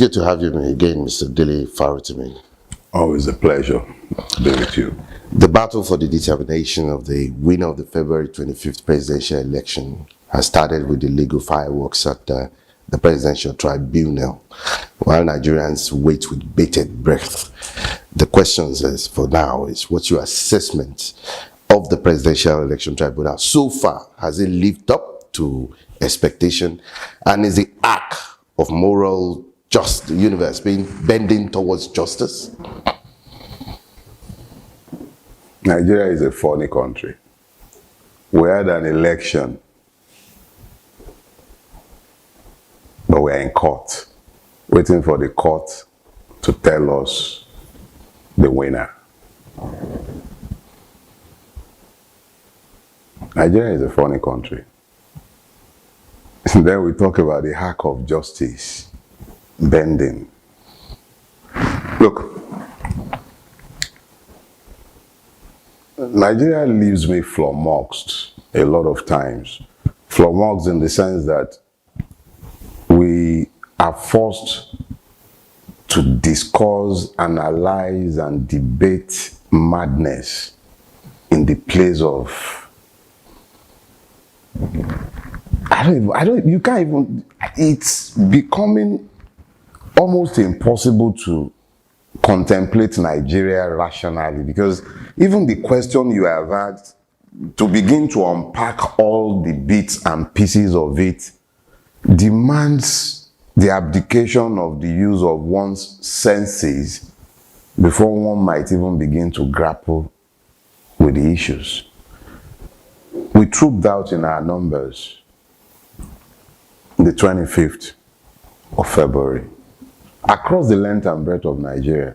good to have you again, Mr. Dele Farotimi. Always a pleasure to be with you. The battle for the determination of the winner of the February 25th presidential election has started with the legal fireworks at the presidential tribunal, while Nigerians wait with bated breath. The questions for now is, what's your assessment of the presidential election tribunal so far? Has it lived up to expectation, and is the arc of moral universe bending towards justice? Nigeria is a funny country. We had an election, but we're in court, waiting for the court to tell us the winner. Nigeria is a funny country. Then we talk about the arc of justice bending. Look, Nigeria leaves me flummoxed a lot of times. Flummoxed in the sense that we are forced to discuss, analyze, and debate madness in the place of you can't even, it's becoming almost impossible to contemplate Nigeria rationally, because even the question you have had, to begin to unpack all the bits and pieces of it, demands the abdication of the use of one's senses before one might even begin to grapple with the issues. We trooped out in our numbers the 25th of February. Across the length and breadth of Nigeria,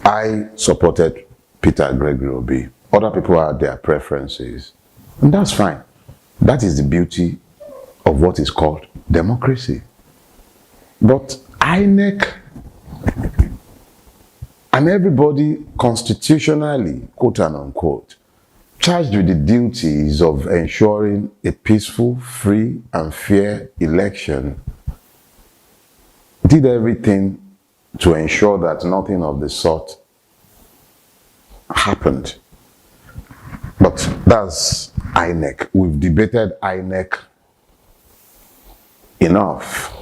I supported Peter Gregory Obi. Other people had their preferences, and that's fine. That is the beauty of what is called democracy. But INEC and everybody constitutionally, quote and unquote, charged with the duties of ensuring a peaceful, free, and fair election, did everything to ensure that nothing of the sort happened. But that's INEC. We've debated INEC enough.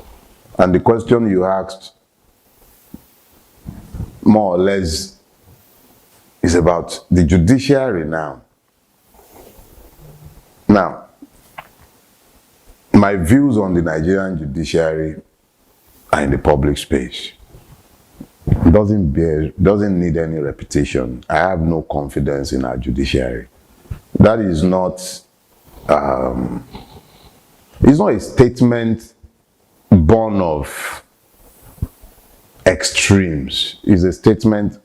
And the question you asked, more or less, is about the judiciary now. Now, my views on the Nigerian judiciary are in the public space. Doesn't need any repetition. I have no confidence in our judiciary. That is not, it's not a statement born of extremes. It's a statement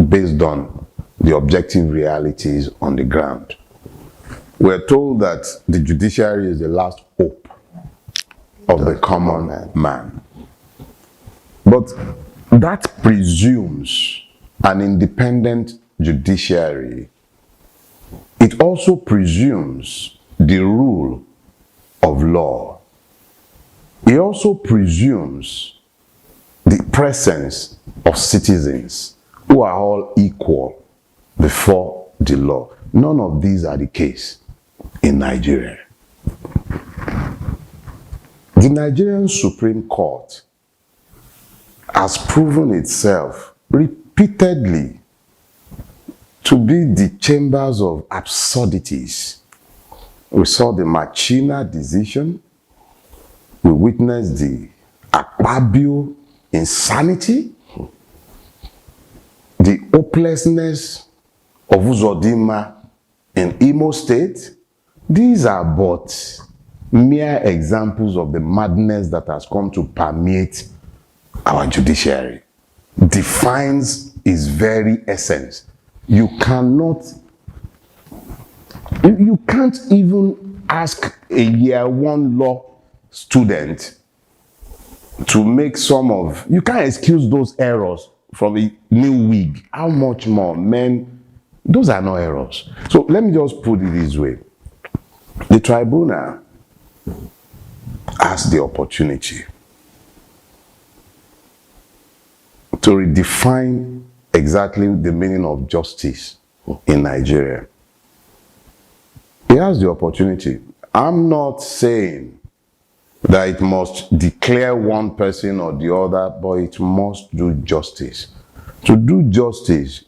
based on the objective realities on the ground. We're told that the judiciary is the last hope of the common man. But that presumes an independent judiciary. It also presumes the rule of law. It also presumes the presence of citizens who are all equal before the law. None of these are the case in Nigeria. The Nigerian Supreme Court has proven itself repeatedly to be the chambers of absurdities. We saw the Machina decision. We witnessed the Akpabio insanity, the hopelessness of Uzodinma in Imo State. These are but mere examples of the madness that has come to permeate our judiciary. Defines its very essence. You can't even ask a year one law student to make you can't excuse those errors from a new wig. How much more, men? Those are not errors. So let me just put it this way. The tribunal has the opportunity to redefine exactly the meaning of justice in Nigeria. He has the opportunity. I'm not saying that it must declare one person or the other, but it must do justice. To do justice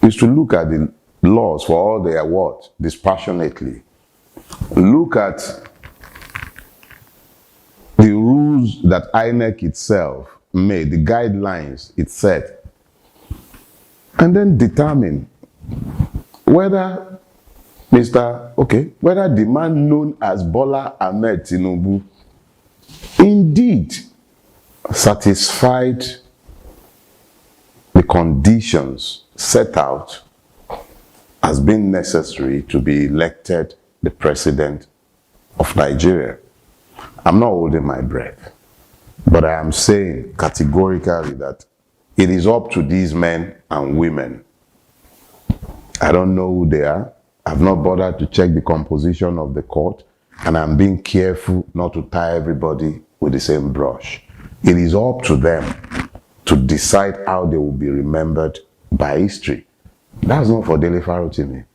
is to look at the laws for all they are what? Dispassionately. Look at the rules that INEC itself made, the guidelines it set, and then determine whether whether the man known as Bola Ahmed Tinubu indeed satisfied the conditions set out as being necessary to be elected the president of Nigeria. I'm not holding my breath, but I am saying categorically that it is up to these men and women. I don't know who they are. I've not bothered to check the composition of the court, and I'm being careful not to tie everybody with the same brush. It is up to them to decide how they will be remembered by history. That's not for Dele Farotimi.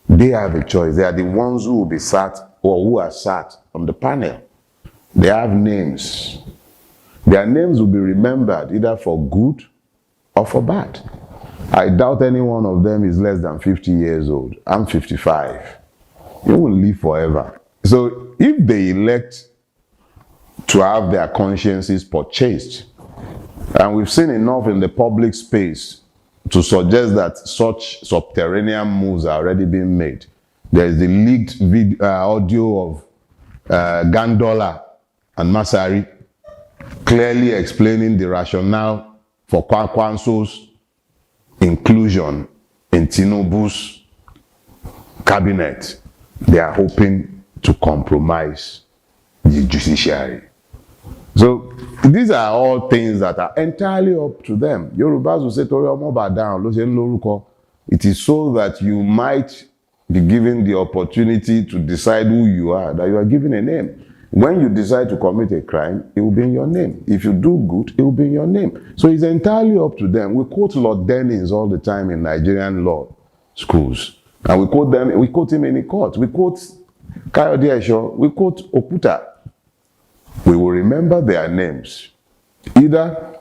They have a choice. They are the ones who will be sat or who are sat on the panel. They have names. Their names will be remembered either for good or for bad. I doubt any one of them is less than 50 years old. I'm 55. You won't live forever. So if they elect to have their consciences purchased, and we've seen enough in the public space to suggest that such subterranean moves are already being made. There's the leaked audio of Gandola and Masari clearly explaining the rationale for Kwankwanso's inclusion in Tinubu's cabinet. They are hoping to compromise the judiciary. So these are all things that are entirely up to them. Yorubas will say, it is so that you might be given the opportunity to decide who you are, that you are given a name. When you decide to commit a crime, it will be in your name. If you do good, it will be in your name. So it's entirely up to them. We quote Lord Dennis all the time in Nigerian law schools. And we quote him in the court. We quote Kayode Esho, we quote Okuta. We will remember their names, either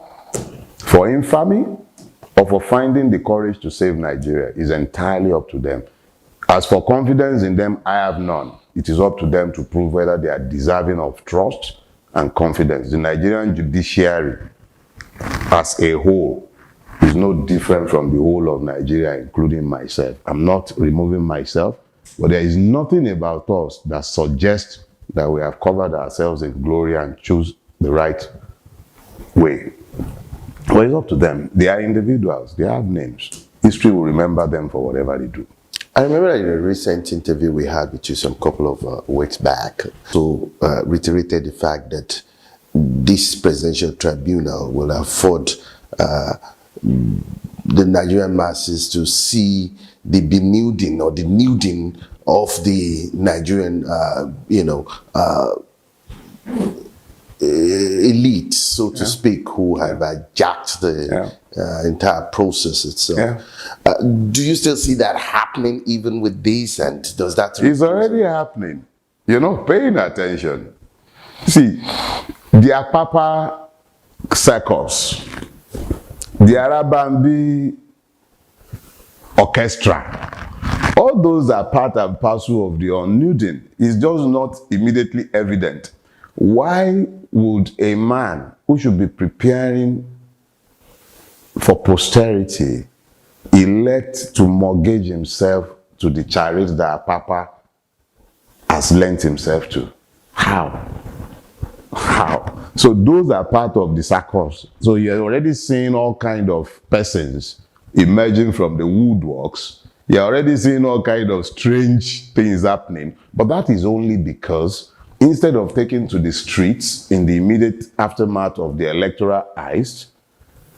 for infamy or for finding the courage to save Nigeria. Is entirely up to them. As for confidence in them, I have none. It is up to them to prove whether they are deserving of trust and confidence. The Nigerian judiciary as a whole is no different from the whole of Nigeria, including myself. I'm not removing myself, but there is nothing about us that suggests that we have covered ourselves in glory and choose the right way. Well, it's up to them. They are individuals. They have names. History will remember them for whatever they do. I remember in a recent interview we had with you some couple of weeks back, so reiterated the fact that this presidential tribunal will afford the Nigerian masses to see the benuding or the nuding of the Nigerian, elite, so to speak, who have hijacked the entire process itself. Do you still see that happening even with this? And does that... It's already happening. You're not paying attention. See, the Apapa circus, the Arabambi orchestra, all those are part and parcel of the unnuding. It's just not immediately evident. Why would a man who should be preparing for posterity elect to mortgage himself to the chariots that Papa has lent himself to? How? How? So those are part of the circus. So you're already seeing all kinds of persons emerging from the woodworks. You're already seeing all kinds of strange things happening. But that is only because instead of taking to the streets in the immediate aftermath of the electoral heist,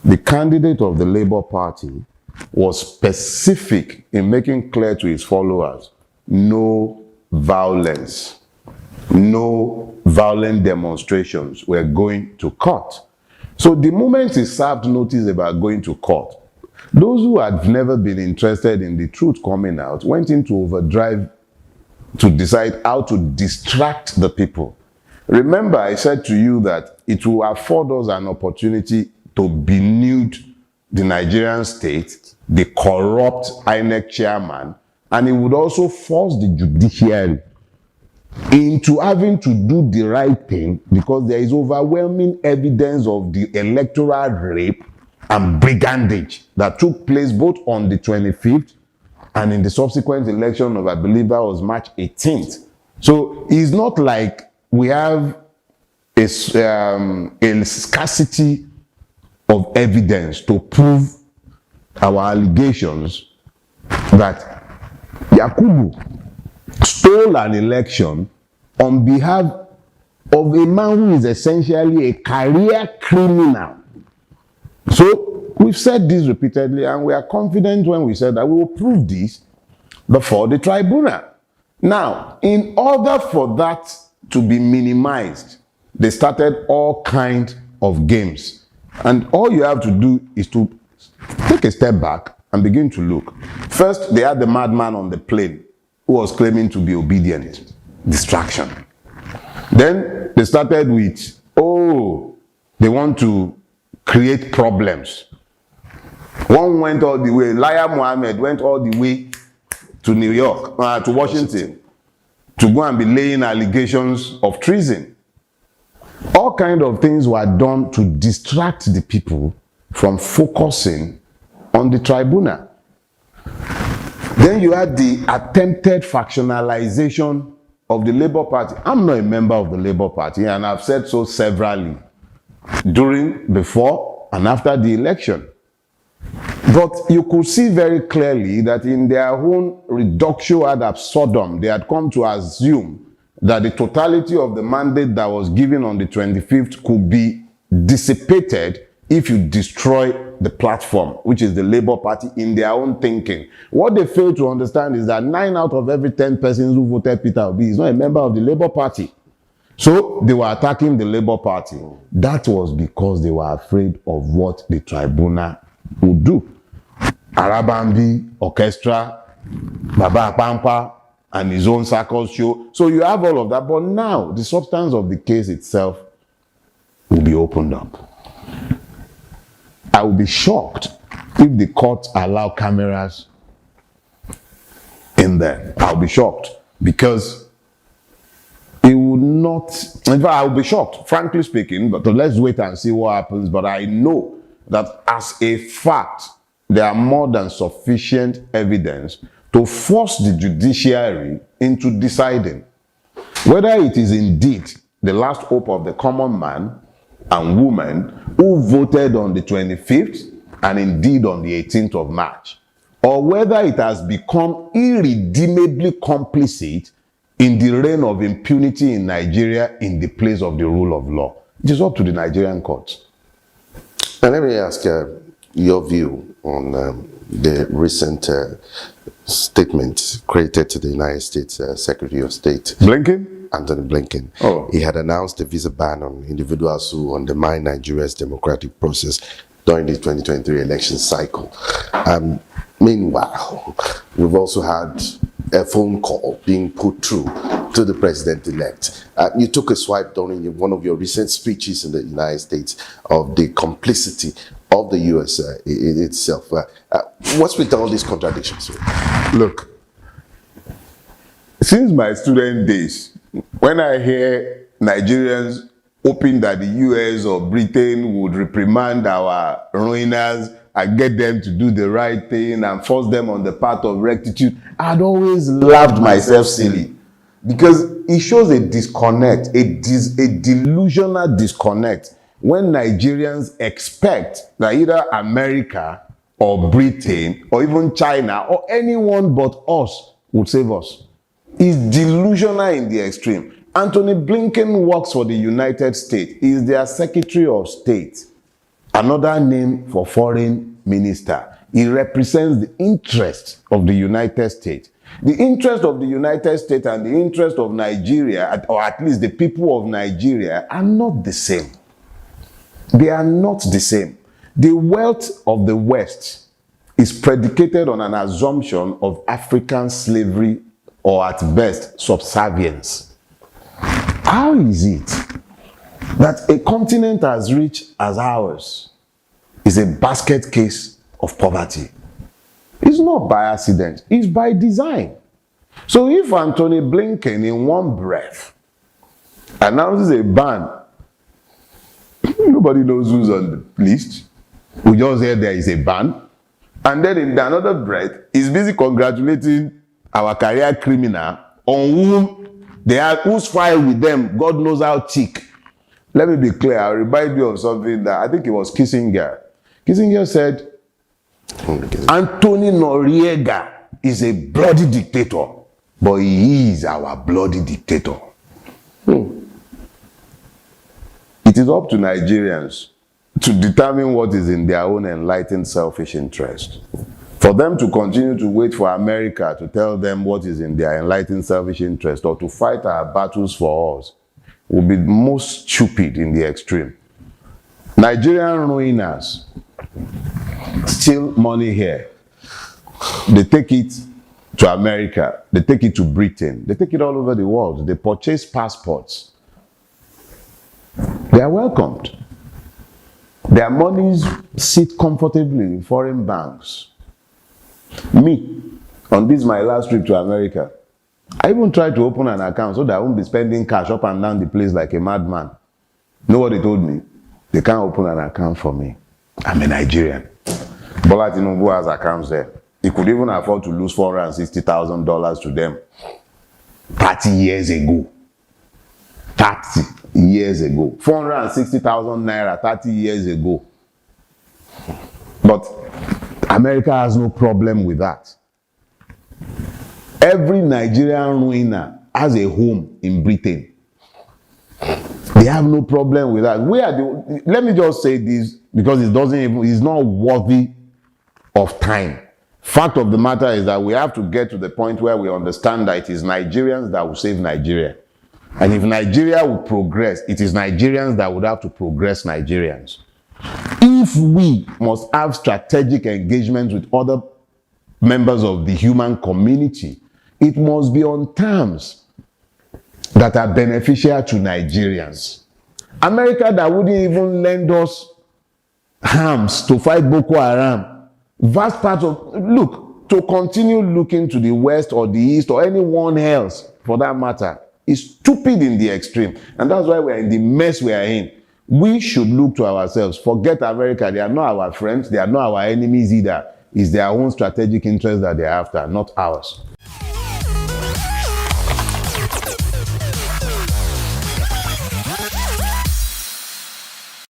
the candidate of the Labour Party was specific in making clear to his followers, no violence, no violent demonstrations were going to cut. So the moment he served notice about going to court, those who had never been interested in the truth coming out went into overdrive to decide how to distract the people. Remember, I said to you that it will afford us an opportunity to benude the Nigerian state, the corrupt INEC chairman, and it would also force the judiciary into having to do the right thing, because there is overwhelming evidence of the electoral rape and brigandage that took place both on the 25th and in the subsequent election of, I believe that was March 18th. So it's not like we have a scarcity of evidence to prove our allegations that Yakubu stole an election on behalf of a man who is essentially a career criminal. So we've said this repeatedly, and we are confident when we said that we will prove this before the tribunal. Now, in order for that to be minimized, they started all kinds of games. And all you have to do is to take a step back and begin to look. First, they had the madman on the plane who was claiming to be obedient. Distraction. Then they started with, oh, they want to create problems. One went all the way, Liar Mohammed went all the way to New York, to Washington, to go and be laying allegations of treason. All kinds of things were done to distract the people from focusing on the tribunal. Then you had the attempted factionalization of the Labour Party. I'm not a member of the Labour Party, and I've said so severally during, before, and after the election. But you could see very clearly that in their own reductio ad absurdum, they had come to assume that the totality of the mandate that was given on the 25th could be dissipated if you destroy the platform, which is the Labour Party, in their own thinking. What they fail to understand is that 9 out of every 10 persons who voted Peter Obi is not a member of the Labour Party. So they were attacking the Labour Party. That was because they were afraid of what the tribunal would do. Arabambi, Orchestra, Baba Pampa, and his own circus show. So you have all of that. But now, the substance of the case itself will be opened up. I will be shocked if the courts allow cameras in there. I'll be shocked, because it would not, in fact, I'll be shocked, frankly speaking, but let's wait and see what happens. But I know that as a fact, there are more than sufficient evidence to force the judiciary into deciding whether it is indeed the last hope of the common man and woman who voted on the 25th and indeed on the 18th of March, or whether it has become irredeemably complicit in the reign of impunity in Nigeria in the place of the rule of law. It is up to the Nigerian courts. And let me ask your view on the recent statement created to the United States Secretary of State. Blinken? Anthony Blinken. Oh. He had announced a visa ban on individuals who undermine Nigeria's democratic process during the 2023 election cycle. Meanwhile, we've also had a phone call being put through to the president-elect. You took a swipe during one of your recent speeches in the United States of the complicity of the U.S. Itself. What's with all these contradictions? Look, since my student days, when I hear Nigerians hoping that the US or Britain would reprimand our ruiners and get them to do the right thing and force them on the path of rectitude, I'd always laughed myself silly, because it shows a disconnect, a delusional disconnect, when Nigerians expect that either America or Britain or even China or anyone but us would save us. Is delusional in the extreme. Anthony Blinken works for the United States. He is their Secretary of State, another name for foreign minister. He represents the interest of the United States. The interest of the United States and the interest of Nigeria, or at least the people of Nigeria, are not the same. They are not the same. The wealth of the West is predicated on an assumption of African slavery, or at best, subservience. How is it that a continent as rich as ours is a basket case of poverty? It's not by accident, it's by design. So if Anthony Blinken in one breath announces a ban, nobody knows who's on the list. We just hear there is a ban. And then in another breath, he's busy congratulating our career criminal on whom they have, whose file with them, God knows how thick. Let me be clear, I'll remind you of something that I think it was Kissinger. Kissinger said, Anthony Noriega is a bloody dictator, but he is our bloody dictator. It is up to Nigerians to determine what is in their own enlightened selfish interest. For them to continue to wait for America to tell them what is in their enlightened selfish interest, or to fight our battles for us, will be most stupid in the extreme. Nigerian ruiners steal money here. They take it to America. They take it to Britain. They take it all over the world. They purchase passports. They are welcomed. Their monies sit comfortably in foreign banks. Me, on this my last trip to America, I even tried to open an account so that I won't be spending cash up and down the place like a madman. You know what they told me? They can't open an account for me. I'm a Nigerian. Bola Tinubu has accounts there. He could even afford to lose $460,000 to them 30 years ago. 30 years ago. 460,000 naira 30 years ago. But America has no problem with that. Every Nigerian ruiner has a home in Britain. They have no problem with that. Let me just say this because it's not worthy of time. Fact of the matter is that we have to get to the point where we understand that it is Nigerians that will save Nigeria. And if Nigeria will progress, it is Nigerians that would have to progress Nigerians. If we must have strategic engagement with other members of the human community, it must be on terms that are beneficial to Nigerians. America that wouldn't even lend us arms to fight Boko Haram, vast part of, look, to continue looking to the West or the East or anyone else for that matter is stupid in the extreme. And that's why we're in the mess we are in. We should look to ourselves. Forget America. They are not our friends. They are not our enemies either. It's their own strategic interests that they are after, not ours.